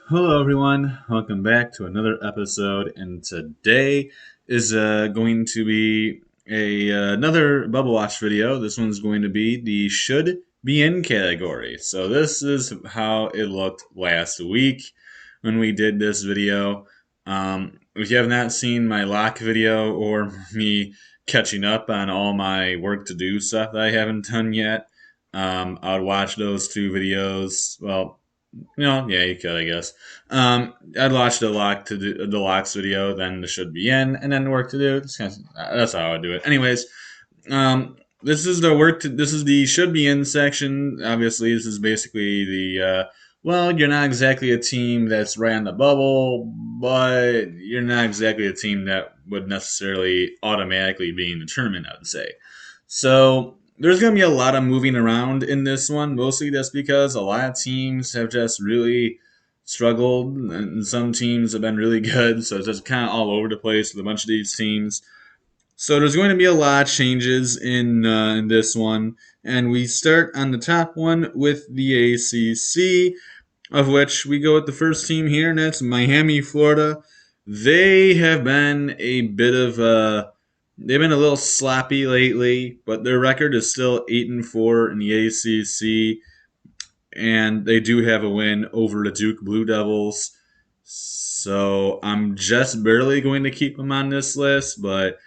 Hello, everyone. Welcome back to another episode. And today is going to be another Bubble Watch video. This one's going to be the should be in category. So, this is how it looked last week when we did this video. If you have not seen my lock video or me catching up on all my work to do stuff that I haven't done yet, I would watch those two videos. Well, no, yeah, you could, I guess. I'd watch the locks video, then the should be in, and then the work to do. That's how I would do it. Anyways, this is the should be in section. Obviously, this is basically the well, you're not exactly a team that's right on the bubble, but you're not exactly a team that would necessarily automatically be in the tournament, I would say. So there's going to be a lot of moving around in this one, mostly just because a lot of teams have just really struggled, and some teams have been really good. So it's just kind of all over the place with a bunch of these teams. So there's going to be a lot of changes in this one, and we start on the top one with the ACC, of which we go with the first team here, and that's Miami, Florida. They have been a bit of a they've been a little sloppy lately, but their record is still 8-4 in the ACC, and they do have a win over the Duke Blue Devils. So I'm just barely going to keep them on this list, but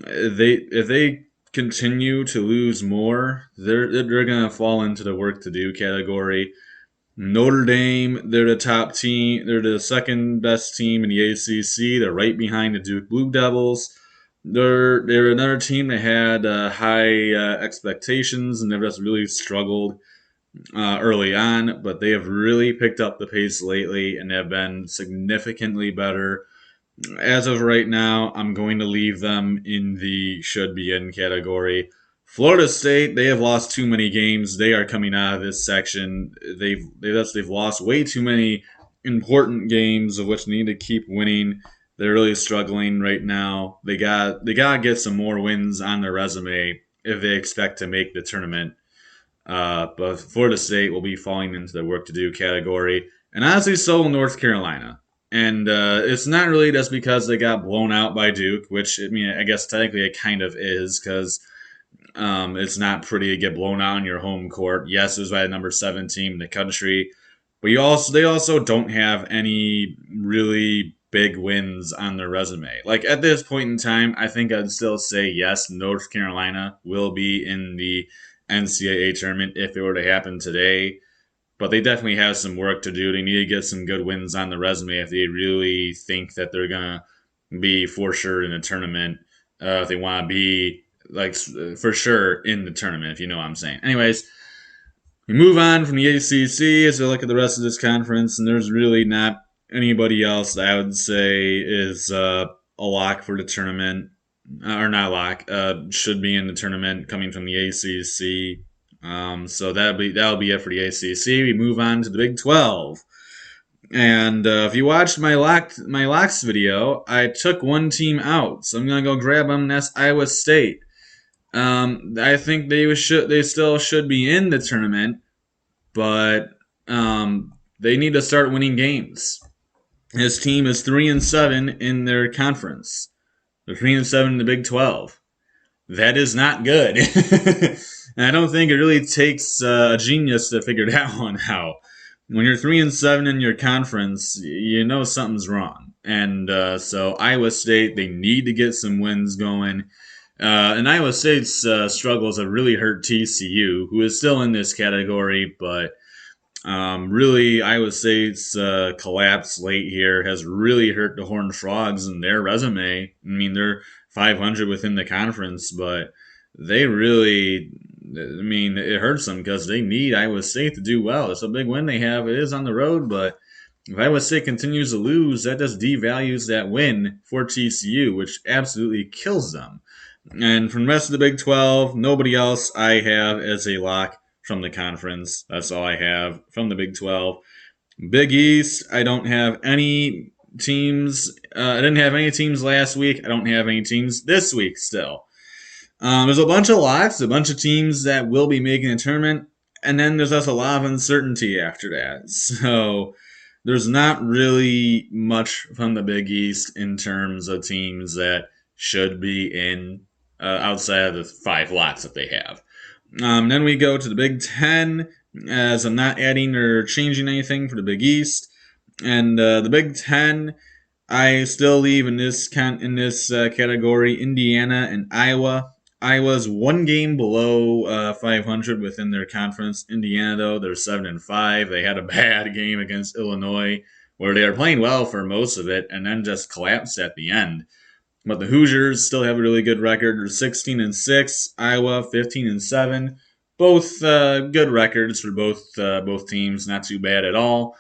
if they continue to lose more, they're gonna fall into the work to do category. Notre Dame, they're the top team. They're the second best team in the ACC. They're right behind the Duke Blue Devils. They're another team that had high expectations and they've just really struggled early on, but they have really picked up the pace lately and have been significantly better. As of right now, I'm going to leave them in the should be in category. Florida State, they have lost too many games. They are coming out of this section. They've lost way too many important games of which they need to keep winning. They're really struggling right now. They gotta get some more wins on their resume if they expect to make the tournament. But Florida State will be falling into the work to do category, and honestly, so will North Carolina. And it's not really just because they got blown out by Duke, which I mean, I guess technically it kind of is because it's not pretty to get blown out on your home court. Yes, it was by the number 7 team in the country, but they also don't have any really big wins on their resume. Like at this point in time, I think I'd still say yes, North Carolina will be in the NCAA tournament if it were to happen today. But they definitely have some work to do. They need to get some good wins on the resume if they really think that they're gonna be for sure in the tournament. If they want to be like for sure in the tournament, if you know what I'm saying. Anyways, we move on from the ACC as we look at the rest of this conference, and there's really not anybody else that I would say is a lock for the tournament, or not a lock, should be in the tournament coming from the ACC. So that'll be it for the ACC. We move on to the Big 12. And if you watched my locks video, I took one team out, so I'm gonna go grab them. And that's Iowa State. I think they still should be in the tournament, but they need to start winning games. His team is 3-7 in their conference. They're 3-7 in the Big 12. That is not good. And I don't think it really takes a genius to figure that one out. When you're 3-7 in your conference, you know something's wrong. And so Iowa State, they need to get some wins going. And Iowa State's struggles have really hurt TCU, who is still in this category, but really Iowa State's collapse late here has really hurt the Horned Frogs and their resume. I mean, they're 500 within the conference, but they really, I mean, it hurts them because they need Iowa State to do well. It's a big win they have. It is on the road, but if Iowa State continues to lose, that just devalues that win for TCU, which absolutely kills them. And from the rest of the Big 12, nobody else I have as a lock from the conference. That's all I have from the Big 12. Big East, I don't have any teams. I didn't have any teams last week. I don't have any teams this week still. There's a bunch of locks, a bunch of teams that will be making a tournament, and then there's also a lot of uncertainty after that. So there's not really much from the Big East in terms of teams that should be in outside of the five lots that they have. Then we go to the Big Ten, as I'm not adding or changing anything for the Big East. And the Big Ten, I still leave in this category Indiana and Iowa. Iowa's one game below 500 within their conference. Indiana, though, they're 7-5. They had a bad game against Illinois, where they were playing well for most of it, and then just collapsed at the end. But the Hoosiers still have a really good record. They're 16-6. Iowa 15-7. Both good records for both teams. Not too bad at all.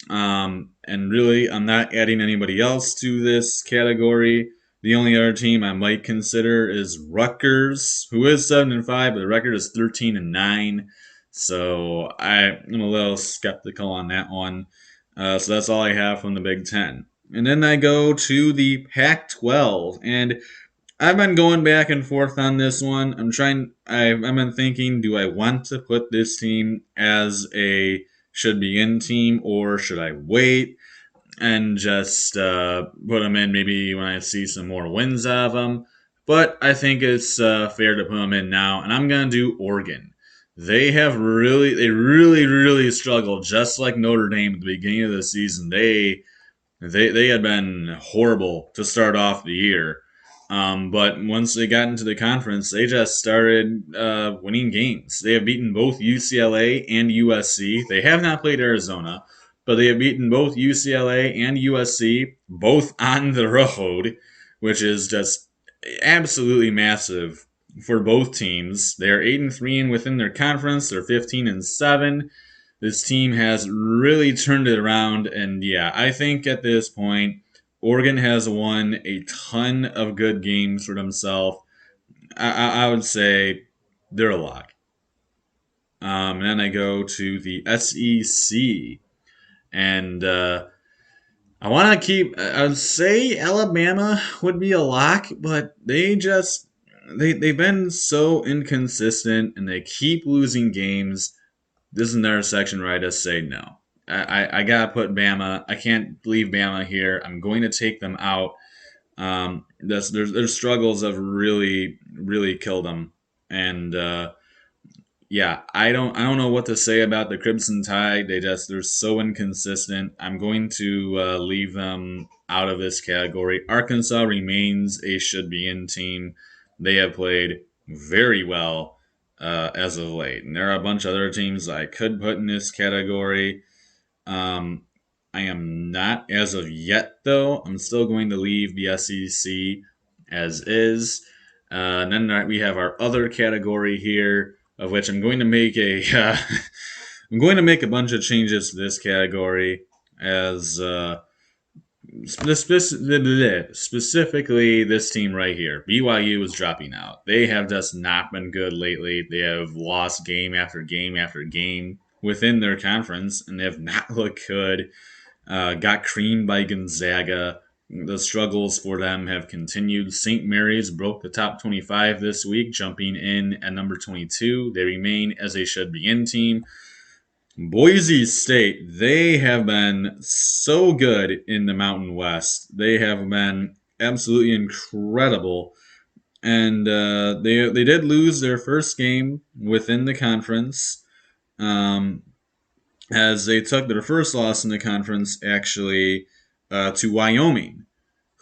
And really, I'm not adding anybody else to this category. The only other team I might consider is Rutgers, who is 7-5, but the record is 13-9. So I'm a little skeptical on that one. So that's all I have from the Big Ten. And then I go to the Pac-12, and I've been going back and forth on this one. I've been thinking, do I want to put this team as a should be in team, or should I wait and just put them in maybe when I see some more wins out of them? But I think it's fair to put them in now, and I'm going to do Oregon. They really struggled, just like Notre Dame at the beginning of the season. They had been horrible to start off the year. But once they got into the conference, they just started winning games. They have beaten both UCLA and USC. They have not played Arizona, but they have beaten both UCLA and USC, both on the road, which is just absolutely massive for both teams. They are 8-3 and within their conference. They're 15-7. This team has really turned it around, and yeah, I think at this point, Oregon has won a ton of good games for themselves. I would say they're a lock. And then I go to the SEC, and I want to keep. I would say Alabama would be a lock, but they've been so inconsistent, and they keep losing games. This is another section where I just say no. I gotta put Bama. I can't leave Bama here. I'm going to take them out. Their struggles have really killed them, and yeah, I don't know what to say about the Crimson Tide. They're so inconsistent. I'm going to leave them out of this category. Arkansas remains a should be in team. They have played very well as of late, and there are a bunch of other teams I could put in this category. Um, I am not as of yet, though. I'm still going to leave the SEC as is. And then we have our other category here, of which I'm going to make a I'm going to make a bunch of changes to this category as specifically this team right here. BYU is dropping out. They have just not been good lately. They have lost game after game after game within their conference, and they have not looked good. Got creamed by Gonzaga. The struggles for them have continued. St. Mary's broke the top 25 this week, jumping in at number 22. They remain as a should be in team. Boise State, they have been so good in the Mountain West. They have been absolutely incredible. And they did lose their first game within the conference. As they took their first loss in the conference actually to Wyoming,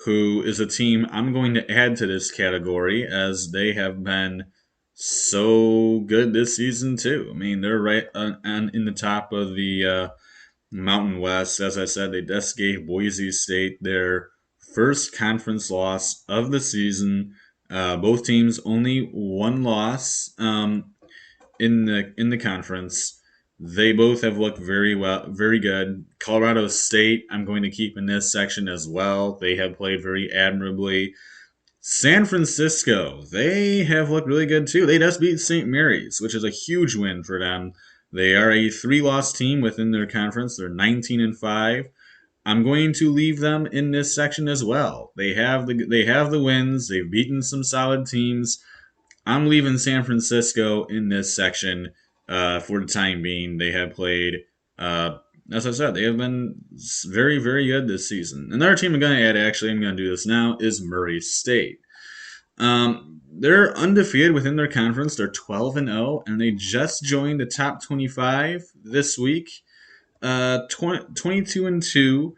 who is a team I'm going to add to this category as they have been so good this season too. I mean, they're right on in the top of the Mountain West. As I said, they just gave Boise State their first conference loss of the season. Both teams only one loss in the conference. They both have looked very well, very good. Colorado State, I'm going to keep in this section as well. They have played very admirably. San Francisco, they have looked really good too. They just beat St. Mary's, which is a huge win for them. They are a three-loss team within their conference. They're 19-5. I'm going to leave them in this section as well. They have the wins. They've beaten some solid teams. I'm leaving San Francisco in this section for the time being. They have played as I said, they have been very, very good this season. Another team I'm going to add, actually, I'm going to do this now, is Murray State. They're undefeated within their conference. They're 12-0, and they just joined the top 25 this week. 22-2.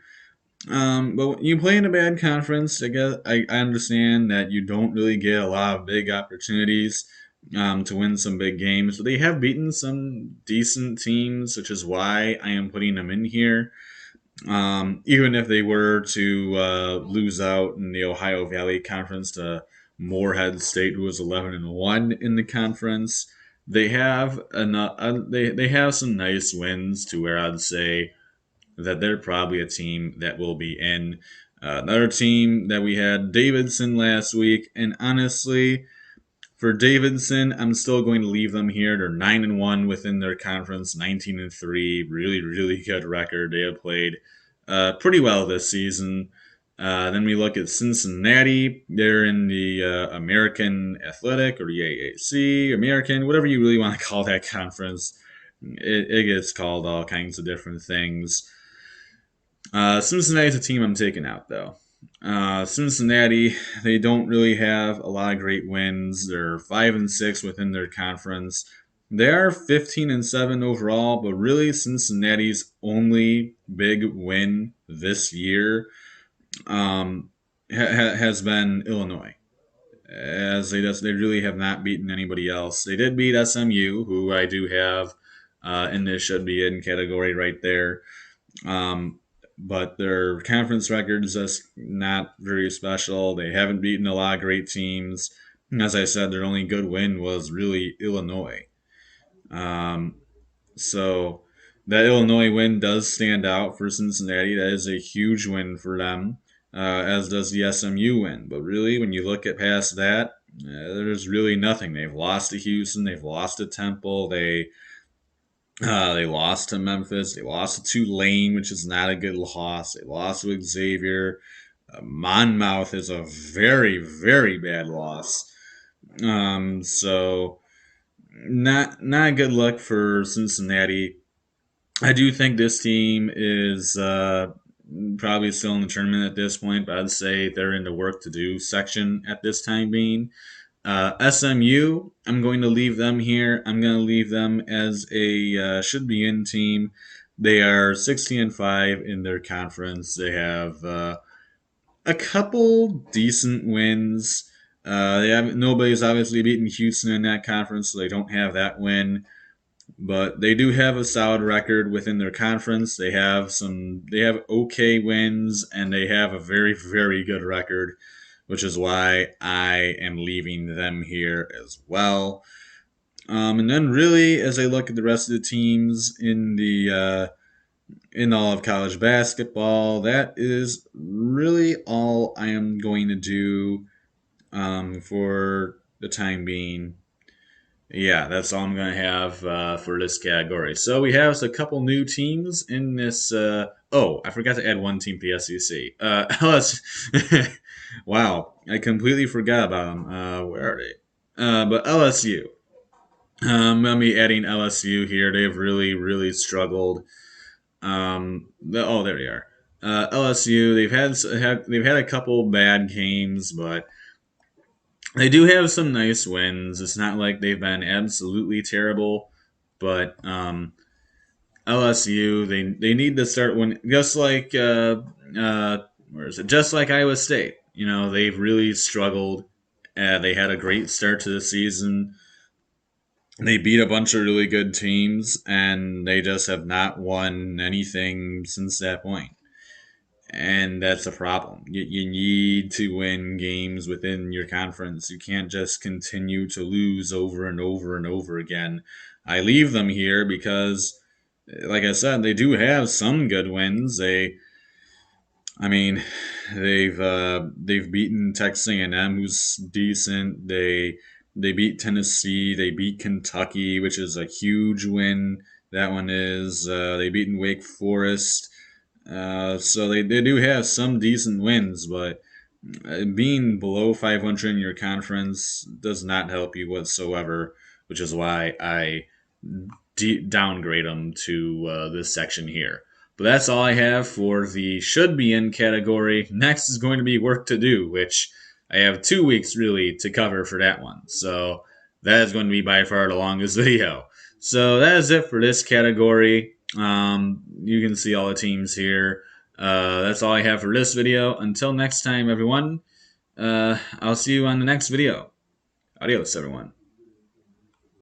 But when you play in a bad conference, I guess I understand that you don't really get a lot of big opportunities to win some big games. But they have beaten some decent teams, which is why I am putting them in here. Even if they were to lose out in the Ohio Valley Conference to Morehead State, who was 11-1 in the conference, they have they have some nice wins to where I'd say that they're probably a team that will be in. Another team that we had Davidson last week, and honestly, for Davidson, I'm still going to leave them here. They're 9-1 within their conference, 19-3, really, really good record. They have played pretty well this season. Then we look at Cincinnati. They're in the American Athletic or the AAC, American, whatever you really want to call that conference. It gets called all kinds of different things. Cincinnati's a team I'm taking out, though. Cincinnati, they don't really have a lot of great wins. They're 5-6 within their conference. They are 15-7 overall, but really Cincinnati's only big win this year has been Illinois, as they really have not beaten anybody else. They did beat SMU, who I do have in this should be in category right there. Um, but their conference record is just not very special. They haven't beaten a lot of great teams. As I said, their only good win was really Illinois. Um, so that Illinois win does stand out for Cincinnati. That is a huge win for them, as does the SMU win. But really, when you look at past that, there's really nothing. They've lost to Houston. They've lost to Temple. They lost to Memphis. They lost to Tulane, which is not a good loss. They lost to Xavier. Monmouth is a very, very bad loss. So not good luck for Cincinnati. I do think this team is probably still in the tournament at this point, but I'd say they're in the work to do section at this time being. SMU, I'm going to leave them here. I'm going to leave them as a should be in team. They are 16-5 in their conference. They have a couple decent wins. They have nobody's obviously beaten Houston in that conference, so they don't have that win. But they do have a solid record within their conference. They have okay wins, and they have a very, very good record, which is why I am leaving them here as well. And then, really, as I look at the rest of the teams in all of college basketball, that is really all I am going to do for the time being. Yeah, that's all I'm going to have for this category. So we have a couple new teams in this. Oh, I forgot to add one team to the SEC. LS. Wow, I completely forgot about them. Where are they? But LSU. I'm going to be adding LSU here. They've really, really struggled. Oh, there they are. LSU. They've had a couple bad games, but they do have some nice wins. It's not like they've been absolutely terrible, but LSU they need to start winning, just like where is it? Just like Iowa State. You know, they've really struggled. They had a great start to the season. They beat a bunch of really good teams, and they just have not won anything since that point. And that's a problem. You need to win games within your conference. You can't just continue to lose over and over and over again. I leave them here because, like I said, they do have some good wins. I mean, they've beaten Texas A&M, who's decent. They beat Tennessee. They beat Kentucky, which is a huge win. That one is. They beaten Wake Forest. So they do have some decent wins, but being below 500 in your conference does not help you whatsoever, which is why I downgrade them to this section here. But that's all I have for the should be in category. Next is going to be work to do, which I have 2 weeks really to cover for that one. So that is going to be by far the longest video. So that is it for this category. You can see all the teams here. That's all I have for this video. Until next time, everyone, I'll see you on the next video. Adios, everyone.